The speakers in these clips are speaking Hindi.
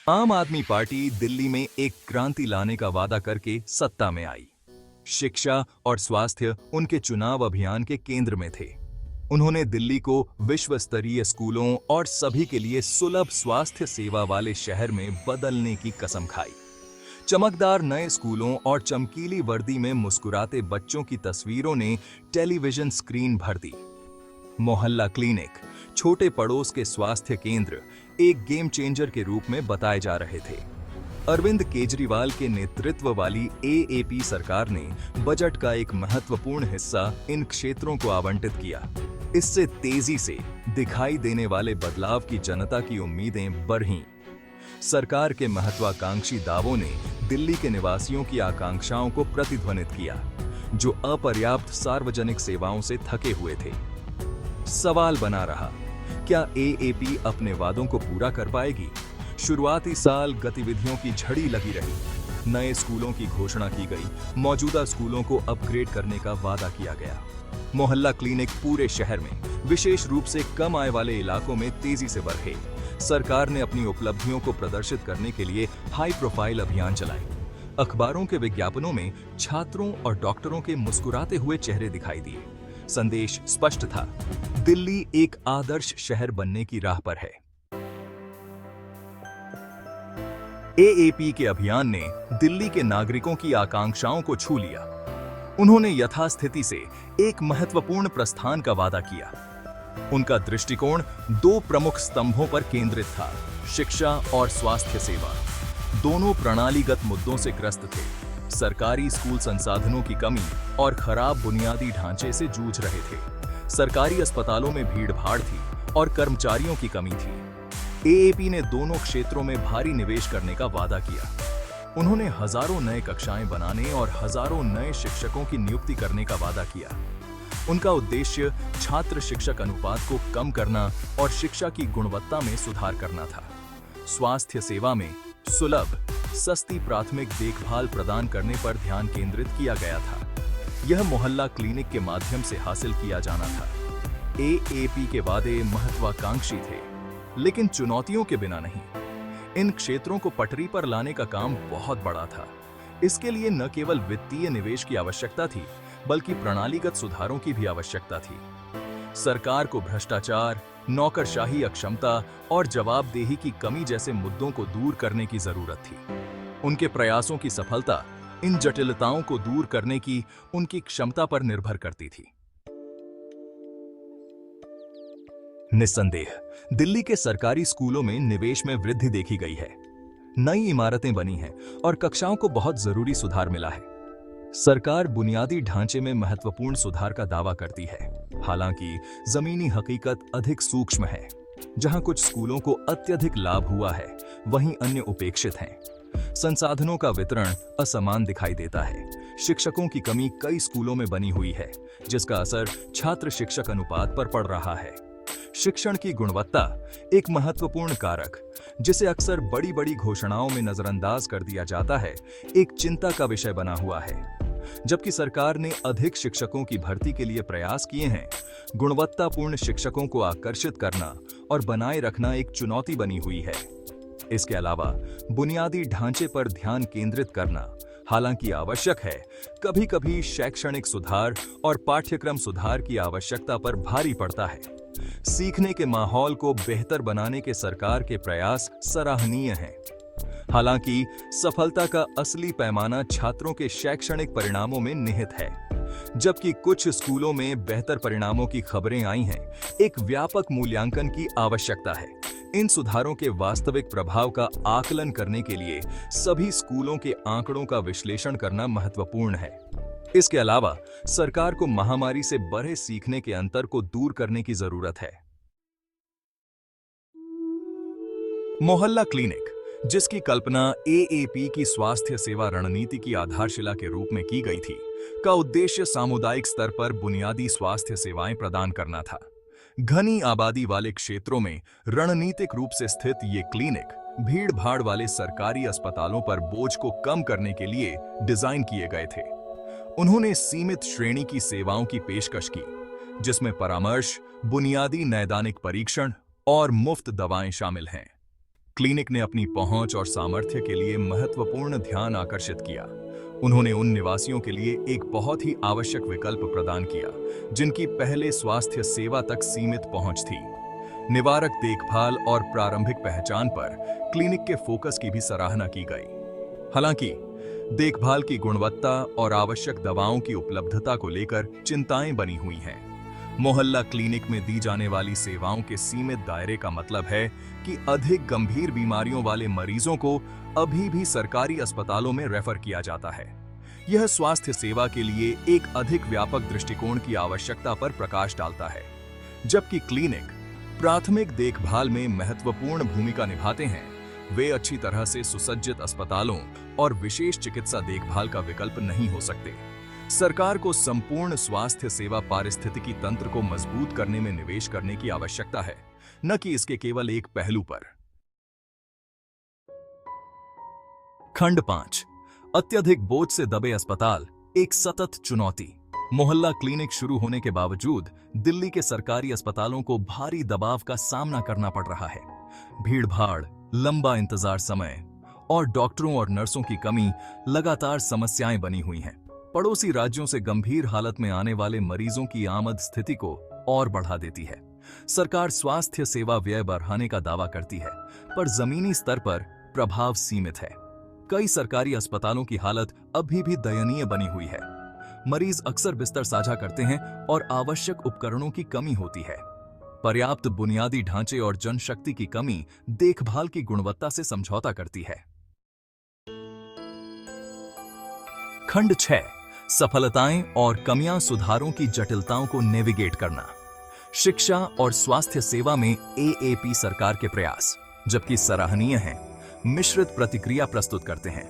आम आदमी पार्टी दिल्ली में एक क्रांति लाने का वादा करके सत्ता में आई। शिक्षा और स्वास्थ्य उनके चुनाव अभियान के केंद्र में थे। उन्होंने दिल्ली को विश्व स्तरीय स्कूलों और सभी के लिए सुलभ स्वास्थ्य सेवा वाले शहर में बदलने की कसम खाई। चमकदार नए स्कूलों और चमकीली वर्दी में मुस्कुराते बच्चों की तस्वीरों ने टेलीविजन स्क्रीन भर दी। मोहल्ला क्लिनिक, छोटे पड़ोस के स्वास्थ्य केंद्र एक गेम चेंजर के रूप में बताए जा रहे थे। अरविंद केजरीवाल के नेतृत्व वाली एएपी सरकार ने बजट का एक महत्वपूर्ण हिस्सा इन क्षेत्रों को आवंटित किया। इससे तेजी से दिखाई देने वाले बदलाव की जनता की उम्मीदें बढ़ीं। सरकार के महत्वाकांक्षी दावों ने दिल्ली के निवासियों की आकांक्षाओं को प्रतिध्वनित किया, जो अपर्याप्त सार्वजनिक सेवाओं से थके हुए थे। सवाल बना रहा, क्या एएपी अपने वादों को पूरा कर पाएगी? शुरुआती साल गतिविधियों की झड़ी लगी रही। नए स्कूलों की घोषणा की गई, मौजूदा स्कूलों को अपग्रेड करने का वादा किया गया। मोहल्ला क्लिनिक पूरे शहर में, विशेष रूप से कम आय वाले इलाकों में तेजी से बढ़े। सरकार ने अपनी उपलब्धियों को प्रदर्शित करने के लिए हाई प्रोफाइल अभियान चलाए। अखबारों के विज्ञापनों में छात्रों और डॉक्टरों के मुस्कुराते हुए चेहरे दिखाई दिए। संदेश स्पष्ट था, दिल्ली एक आदर्श शहर बनने की राह पर है। एएपी के अभियान ने दिल्ली के नागरिकों की आकांक्षाओं को छू लिया। उन्होंने यथास्थिति से एक महत्वपूर्ण प्रस्थान का वादा किया। उनका दृष्टिकोण दो प्रमुख स्तंभों पर केंद्रित था, शिक्षा और स्वास्थ्य सेवा। दोनों प्रणालीगत मुद्दों से ग्रस्त थे। सरकारी स्कूल संसाधनों की कमी और खराब बुनियादी ढांचे से जूझ रहे थे। सरकारी अस्पतालों में भीड़-भाड़ थी और कर्मचारियों की कमी थी। एएपी ने दोनों क्षेत्रों में भारी निवेश करने का वादा किया। उन्होंने हजारों नए कक्षाएं बनाने और हजारों नए शिक्षकों की नियुक्ति करने का वादा किया। उनका उद्देश्य छात्र शिक्षक अनुपात को कम करना और शिक्षा की गुणवत्ता में सुधार करना था। स्वास्थ्य सेवा में सुलभ, सस्ती प्राथमिक देखभाल प्रदान करने पर ध्यान केंद्रित किया गया था। यह मोहल्ला क्लिनिक के माध्यम से हासिल किया जाना था। एएपी के वादे महत्वाकांक्षी थे, लेकिन चुनौतियों के बिना नहीं। इन क्षेत्रों को पटरी पर लाने का काम बहुत बड़ा था। इसके लिए न केवल वित्तीय निवेश की आवश्यकता थी, बल्कि प्रणालीगत सुधारों की भी आवश्यकता थी। सरकार को भ्रष्टाचार, नौकरशाही, अक्षमता और जवाबदेही की कमी जैसे मुद्दों को दूर करने की जरूरत थी। उनके प्रयासों की सफलता इन जटिलताओं को दूर करने की उनकी क्षमता पर निर्भर करती थी। निस्संदेह दिल्ली के सरकारी स्कूलों में निवेश में वृद्धि देखी गई है। नई इमारतें बनी हैं और कक्षाओं को बहुत जरूरी सुधार मिला है। सरकार बुनियादी ढांचे में महत्वपूर्ण सुधार का दावा करती है, हालांकि जमीनी हकीकत अधिक सूक्ष्म है। जहां कुछ स्कूलों को अत्यधिक लाभ हुआ है, वहीं अन्य उपेक्षित हैं। संसाधनों का वितरण असमान दिखाई देता है। शिक्षकों की कमी कई स्कूलों में बनी हुई है, जिसका असर छात्र शिक्षक अनुपात पर पड़ रहा है। शिक्षण की गुणवत्ता एक महत्वपूर्ण कारक, जिसे अक्सर बड़ी-बड़ी घोषणाओं में नजरअंदाज कर दिया जाता है, एक चिंता का विषय बना हुआ है। जबकि सरकार ने अधिक शिक्षकों की भर्ती के लिए प्रयास किए हैं, गुणवत्तापूर्ण शिक्षकों को आकर्षित करना और बनाए रखना एक चुनौती बनी हुई है। इसके अलावा बुनियादी ढांचे पर ध्यान केंद्रित करना हालांकि आवश्यक है, कभी-कभी शैक्षणिक सुधार और पाठ्यक्रम सुधार की आवश्यकता पर भारी पड़ता है। सीखने के माहौल को बेहतर बनाने के सरकार के प्रयास सराहनीय हैं। हालांकि सफलता का असली पैमाना छात्रों के शैक्षणिक परिणामों में निहित है। जबकि कुछ स्कूलों में बेहतर परिणामों की खबरें आई हैं, एक व्यापक मूल्यांकन की आवश्यकता है। इन सुधारों के वास्तविक प्रभाव का आकलन करने के लिए सभी स्कूलों के आंकड़ों का विश्लेषण करना महत्वपूर्ण है। इसके अलावा सरकार को महामारी से बढ़े सीखने के अंतर को दूर करने की जरूरत है। मोहल्ला क्लिनिक, जिसकी कल्पना एएपी की स्वास्थ्य सेवा रणनीति की आधारशिला के रूप में की गई थी, का उद्देश्य सामुदायिक स्तर पर बुनियादी स्वास्थ्य सेवाएं प्रदान करना था। घनी आबादी वाले क्षेत्रों में रणनीतिक रूप से स्थित ये क्लिनिक भीड़-भाड़ वाले सरकारी अस्पतालों पर बोझ को कम करने के लिए डिजाइन किए गए थे। उन्होंने सीमित श्रेणी की सेवाओं की पेशकश की, जिसमें परामर्श, बुनियादी नैदानिक परीक्षण और मुफ्त दवाएं शामिल हैं। क्लिनिक ने अपनी पहुंच और सामर्थ्य के लिए महत्वपूर्ण ध्यान आकर्षित किया। उन्होंने उन निवासियों के लिए एक बहुत ही आवश्यक विकल्प प्रदान किया जिनकी पहले स्वास्थ्य सेवा तक सीमित पहुंच थी। निवारक देखभाल और प्रारंभिक पहचान पर क्लिनिक के फोकस की भी सराहना की गई। हालांकि देखभाल की गुणवत्ता और आवश्यक दवाओं की उपलब्धता को लेकर चिंताएं बनी हुई हैं। मोहल्ला क्लिनिक में दी जाने वाली सेवाओं के सीमित दायरे का मतलब है कि अधिक गंभीर बीमारियों वाले मरीजों को अभी भी सरकारी अस्पतालों में रेफर किया जाता है। यह स्वास्थ्य सेवा के लिए एक अधिक व्यापक दृष्टिकोण की आवश्यकता पर प्रकाश डालता है। जबकि क्लिनिक प्राथमिक देखभाल में महत्वपूर्ण भूमिका निभाते हैं, वे अच्छी तरह से सुसज्जित अस्पतालों और विशेष चिकित्सा देखभाल का विकल्प नहीं हो सकते। सरकार को संपूर्ण स्वास्थ्य सेवा पारिस्थितिकी तंत्र को मजबूत करने में निवेश करने की आवश्यकता है, न कि इसके केवल एक पहलू पर। खंड 5, अत्यधिक बोझ से दबे अस्पताल, एक सतत चुनौती। मोहल्ला क्लिनिक शुरू होने के बावजूद दिल्ली के सरकारी अस्पतालों को भारी दबाव का सामना करना पड़ रहा है। भीड़-भाड़, लंबा इंतजार समय और डॉक्टरों और नर्सों की कमी लगातार समस्याएं बनी हुई हैं। पड़ोसी राज्यों से गंभीर हालत में आने वाले मरीजों की आमद स्थिति को और बढ़ा देती है। सरकार स्वास्थ्य सेवा व्यय बढ़ाने का दावा करती है, पर जमीनी स्तर पर प्रभाव सीमित है। कई सरकारी अस्पतालों की हालत अभी भी दयनीय बनी हुई है। मरीज अक्सर बिस्तर साझा करते हैं और आवश्यक उपकरणों की कमी होती है। पर्याप्त बुनियादी ढांचे और जनशक्ति की कमी देखभाल की गुणवत्ता से समझौता करती है। खंड 6, सफलताएं और कमियां, सुधारों की जटिलताओं को नेविगेट करना। शिक्षा और स्वास्थ्य सेवा में एएपी सरकार के प्रयास, जबकि सराहनीय हैं, मिश्रित प्रतिक्रिया प्रस्तुत करते हैं।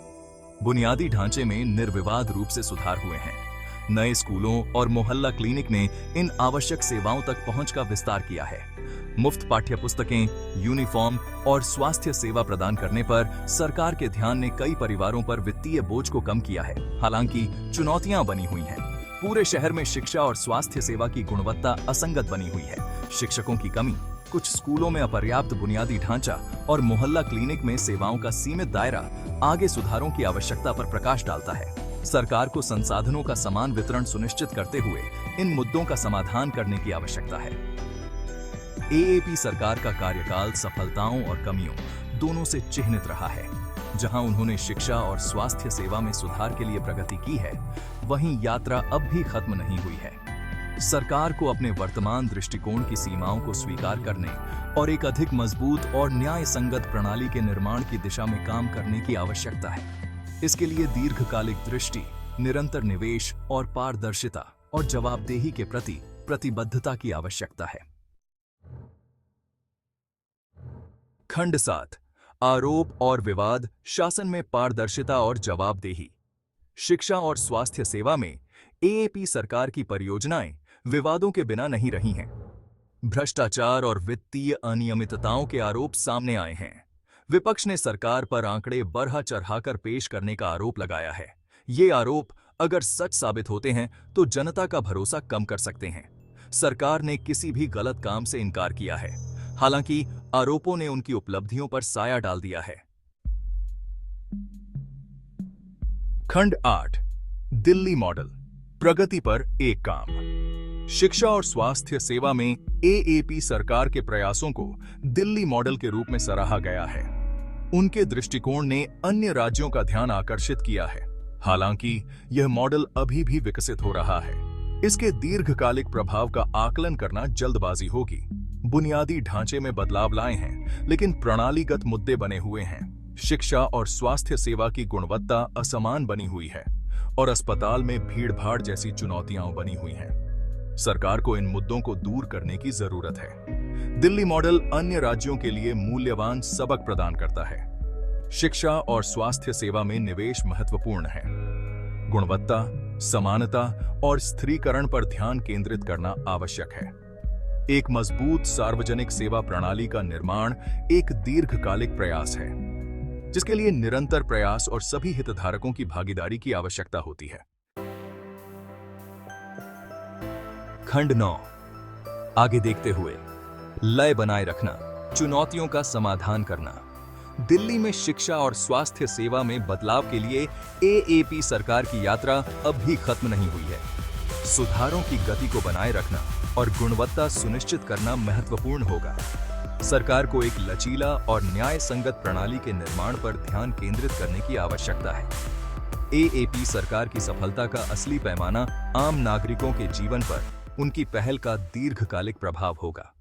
बुनियादी ढांचे में निर्विवाद रूप से सुधार हुए हैं। नए स्कूलों और मोहल्ला क्लिनिक ने इन आवश्यक सेवाओं तक पहुंच का विस्तार किया है। मुफ्त पाठ्यपुस्तकें, यूनिफॉर्म और स्वास्थ्य सेवा प्रदान करने पर सरकार के ध्यान ने कई परिवारों पर वित्तीय बोझ को कम किया है। हालांकि चुनौतियां बनी हुई हैं। पूरे शहर में शिक्षा और स्वास्थ्य सेवा की गुणवत्ता असंगत बनी हुई है। शिक्षकों की कमी, कुछ स्कूलों में अपर्याप्त बुनियादी ढांचा और मोहल्ला क्लिनिक में सेवाओं का सीमित दायरा आगे सुधारों की आवश्यकता पर प्रकाश डालता है। सरकार को संसाधनों का समान वितरण सुनिश्चित करते हुए इन मुद्दों का समाधान करने की आवश्यकता है। एएपी सरकार का कार्यकाल सफलताओं और कमियों दोनों से चिह्नित रहा है। जहां उन्होंने शिक्षा और स्वास्थ्य सेवा में सुधार के लिए प्रगति की है, वहीं यात्रा अब भी खत्म नहीं हुई है। सरकार को अपने वर्तमान दृष्टिकोण की सीमाओं को स्वीकार करने और एक अधिक मजबूत और न्याय संगत प्रणाली के निर्माण की दिशा में काम करने की आवश्यकता है। इसके लिए दीर्घकालिक दृष्टि, निरंतर निवेश और पारदर्शिता और जवाबदेही के प्रति प्रतिबद्धता की आवश्यकता है। खंड 7, आरोप और विवाद, शासन में पारदर्शिता और जवाबदेही। शिक्षा और स्वास्थ्य सेवा में एएपी सरकार की परियोजनाएं विवादों के बिना नहीं रही हैं। भ्रष्टाचार और वित्तीय अनियमितताओं के आरोप सामने आए हैं। विपक्ष ने सरकार पर आंकड़े बढ़ा चढ़ाकर पेश करने का आरोप लगाया है। ये आरोप अगर सच साबित होते हैं तो जनता का भरोसा कम कर सकते हैं। सरकार ने किसी भी गलत काम से इनकार किया है, हालांकि आरोपों ने उनकी उपलब्धियों पर साया डाल दिया है। खंड 8, दिल्ली मॉडल, प्रगति पर एक काम। शिक्षा और स्वास्थ्य सेवा में एएपी सरकार के प्रयासों को दिल्ली मॉडल के रूप में सराहा गया है। उनके दृष्टिकोण ने अन्य राज्यों का ध्यान आकर्षित किया है। हालांकि यह मॉडल अभी भी विकसित हो रहा है। इसके दीर्घकालिक प्रभाव का आकलन करना जल्दबाजी होगी। बुनियादी ढांचे में बदलाव लाए हैं, लेकिन प्रणालीगत मुद्दे बने हुए हैं। शिक्षा और स्वास्थ्य सेवा की गुणवत्ता असमान बनी हुई है और अस्पताल में भीड़-भाड़ जैसी चुनौतियां बनी हुई हैं। सरकार को इन मुद्दों को दूर करने की जरूरत है। दिल्ली मॉडल अन्य राज्यों के लिए मूल्यवान सबक प्रदान करता है। शिक्षा और स्वास्थ्य सेवा में निवेश महत्वपूर्ण है। गुणवत्ता, समानता और स्थिरीकरण पर ध्यान केंद्रित करना आवश्यक है। एक मजबूत सार्वजनिक सेवा प्रणाली का निर्माण एक दीर्घकालिक प्रयास है, जिसके लिए निरंतर प्रयास और सभी हितधारकों की भागीदारी की आवश्यकता होती है। खंड 9, आगे देखते हुए लय बनाए रखना, चुनौतियों का समाधान करना। दिल्ली में शिक्षा और स्वास्थ्य सेवा में बदलाव के लिए एएपी सरकार की यात्रा अब भी खत्म नहीं हुई है। सुधारों की गति को बनाए रखना और गुणवत्ता सुनिश्चित करना महत्वपूर्ण होगा। सरकार को एक लचीला और न्याय संगत प्रणाली के निर्माण पर ध्यान केंद्रित करने की आवश्यकता है। एएपी सरकार की सफलता का असली पैमाना आम नागरिकों के जीवन पर उनकी पहल का दीर्घकालिक प्रभाव होगा।